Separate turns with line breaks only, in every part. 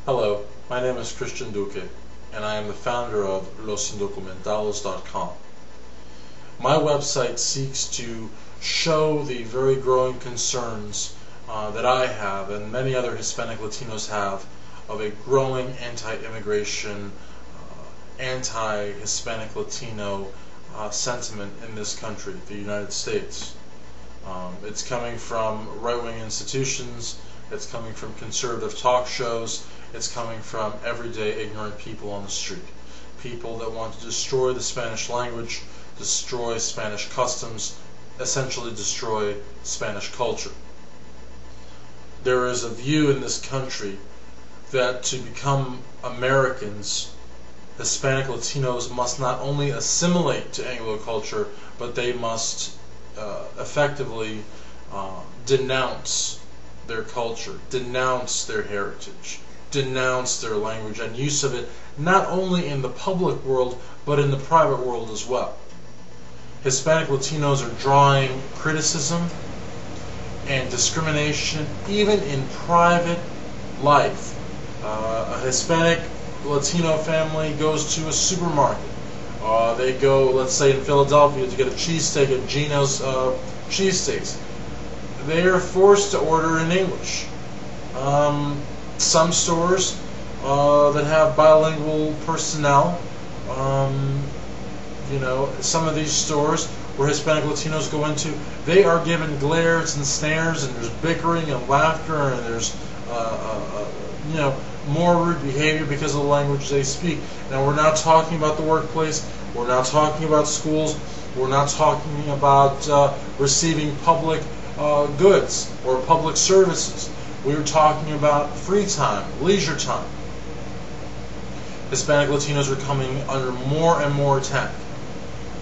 Hello, my name is Christian Duque, and I am the founder of LosIndocumentados.com. My website seeks to show the very growing concerns that I have and many other Hispanic Latinos have of a growing anti-immigration, anti-Hispanic Latino sentiment in this country, the United States. It's coming from right-wing institutions, it's coming from conservative talk shows, it's coming from everyday ignorant people on the street. People that want to destroy the Spanish language, destroy Spanish customs, essentially destroy Spanish culture. There is a view in this country that to become Americans, Hispanic Latinos must not only assimilate to Anglo culture, but they must effectively denounce their culture, denounce their heritage, denounce their language and use of it, not only in the public world, but in the private world as well. Hispanic Latinos are drawing criticism and discrimination even in private life. A Hispanic Latino family goes to a supermarket. They go, let's say in Philadelphia, to get a cheesesteak at Gino's Cheesesteaks. They are forced to order in English. Some stores that have bilingual personnel, some of these stores where Hispanic Latinos go into, they are given glares and snares, and there's bickering and laughter, and there's more rude behavior because of the language they speak. Now, we're not talking about the workplace, we're not talking about schools, we're not talking about receiving public goods or public services. We're talking about free time, leisure time. Hispanic Latinos are coming under more and more attack.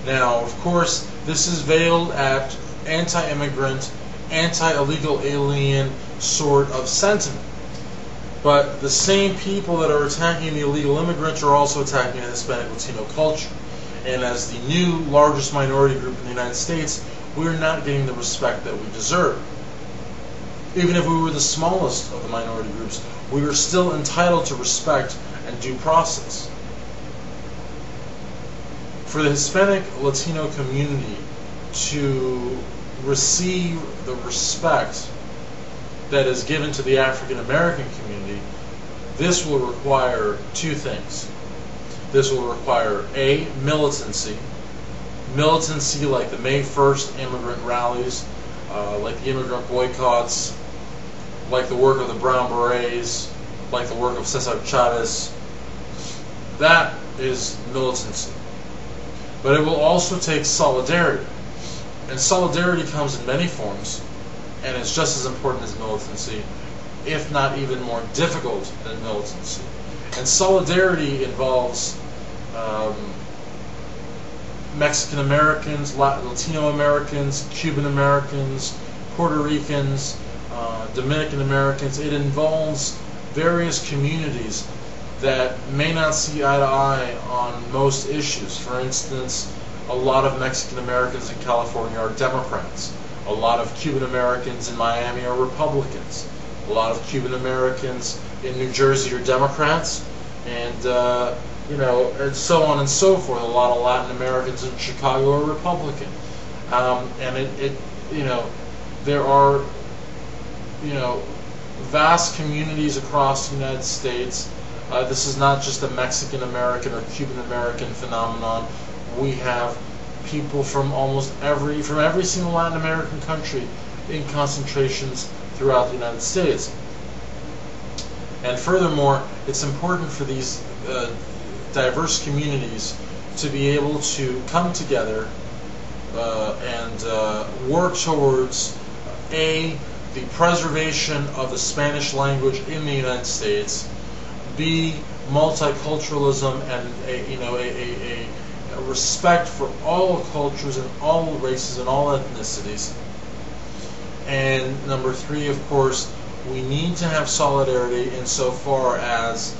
Now, of course, this is veiled at anti-immigrant, anti-illegal alien sort of sentiment. But the same people that are attacking the illegal immigrants are also attacking the Hispanic Latino culture. And as the new largest minority group in the United States, we're not getting the respect that we deserve. Even if we were the smallest of the minority groups, we are still entitled to respect and due process. For the Hispanic Latino community to receive the respect that is given to the African American community, this will require two things. This will require A, militancy like the May 1st immigrant rallies, like the immigrant boycotts, like the work of the Brown Berets, like the work of Cesar Chavez. That is militancy. But it will also take solidarity. And solidarity comes in many forms, and it's just as important as militancy, if not even more difficult than militancy. And solidarity involves Mexican Americans, Latino Americans, Cuban Americans, Puerto Ricans, Dominican Americans. It involves various communities that may not see eye to eye on most issues. For instance, a lot of Mexican Americans in California are Democrats. A lot of Cuban Americans in Miami are Republicans. A lot of Cuban Americans in New Jersey are Democrats, and and so on and so forth. A lot of Latin Americans in Chicago are Republican, and there are vast communities across the United States. This is not just a Mexican American or Cuban American phenomenon. We have people from every single Latin American country in concentrations throughout the United States. And furthermore, it's important for these diverse communities to be able to come together and work towards A, the preservation of the Spanish language in the United States, B, multiculturalism and a respect for all cultures and all races and all ethnicities. And number 3, of course, we need to have solidarity insofar as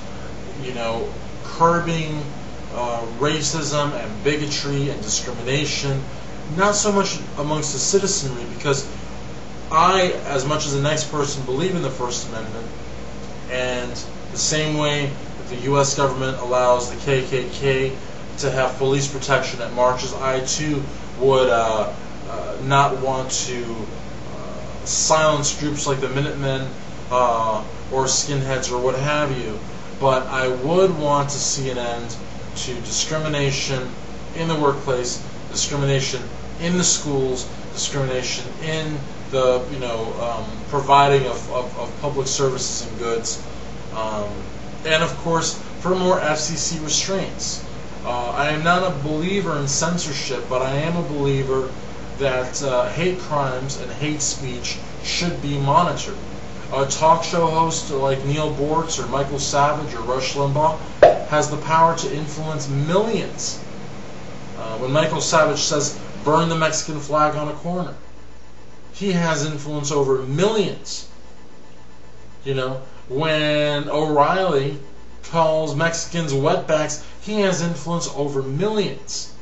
curbing racism and bigotry and discrimination, not so much amongst the citizenry, because I, as much as the next person, believe in the First Amendment, And the same way that the U.S. government allows the KKK to have police protection at marches, I too would not want to silence groups like the Minutemen or skinheads or what have you, but I would want to see an end to discrimination in the workplace, discrimination in the schools, discrimination in the providing of public services and goods, and of course for more FCC restraints. I am not a believer in censorship, but I am a believer that hate crimes and hate speech should be monitored. A talk show host like Neil Bortz or Michael Savage or Rush Limbaugh has the power to influence millions. When Michael Savage says, "Burn the Mexican flag on a corner," he has influence over millions. When O'Reilly calls Mexicans wetbacks, he has influence over millions.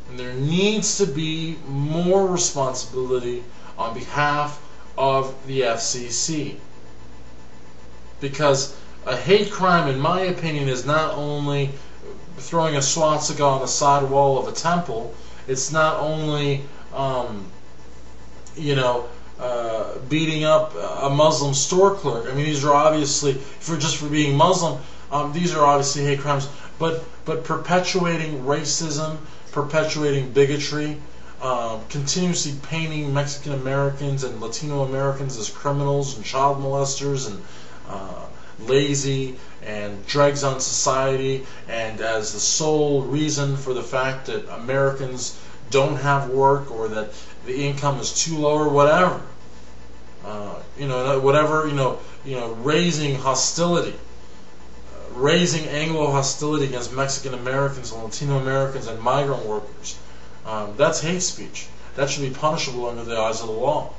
And there needs to be more responsibility on behalf of the FCC. Because a hate crime, in my opinion, is not only throwing a swastika on the side wall of a temple, it's not only beating up a Muslim store clerk. I mean, these are obviously, for being Muslim, these are obviously hate crimes, but perpetuating racism, perpetuating bigotry, continuously painting Mexican Americans and Latino Americans as criminals and child molesters and lazy and dregs on society, and as the sole reason for the fact that Americans don't have work or that the income is too low or whatever. Raising hostility, raising Anglo hostility against Mexican Americans and Latino Americans and migrant workers. That's hate speech. That should be punishable under the eyes of the law.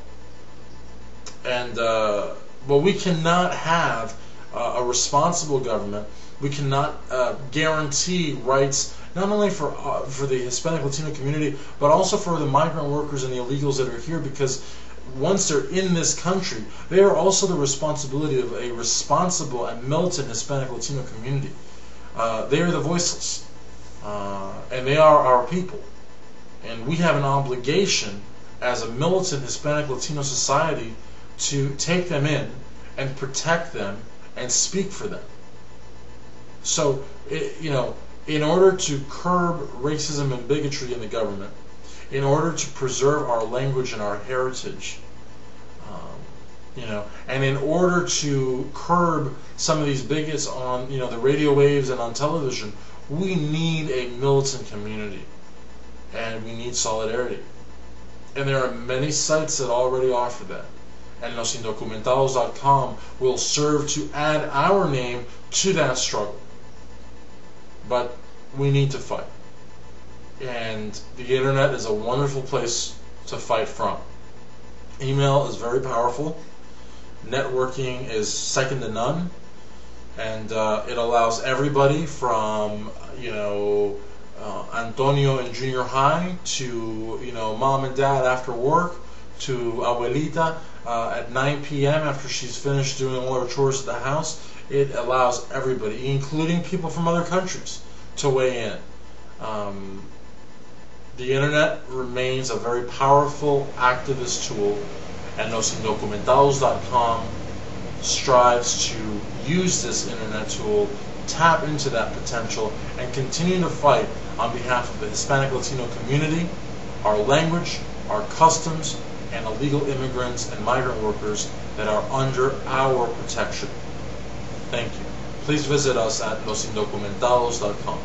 And but we cannot have a responsible government. We cannot guarantee rights not only for the Hispanic Latino community, but also for the migrant workers and the illegals that are here, because once they're in this country, they are also the responsibility of a responsible and militant Hispanic Latino community. They are the voiceless, and they are our people. And we have an obligation as a militant Hispanic Latino society to take them in and protect them and speak for them. So, in order to curb racism and bigotry in the government, in order to preserve our language and our heritage, and in order to curb some of these bigots on, the radio waves and on television, we need a militant community, and we need solidarity. And there are many sites that already offer that. And LosIndocumentados.com will serve to add our name to that struggle. But we need to fight. And the internet is a wonderful place to fight from. Email is very powerful. Networking is second to none. And it allows everybody from, Antonio in junior high to, mom and dad after work, to abuelita at 9 p.m. after she's finished doing all her chores at the house. It allows everybody, including people from other countries, to weigh in. The internet remains a very powerful activist tool, and LosIndocumentados.com strives to use this internet tool, tap into that potential, and continue to fight on behalf of the Hispanic Latino community, our language, our customs, and illegal immigrants and migrant workers that are under our protection. Thank you. Please visit us at LosIndocumentados.com.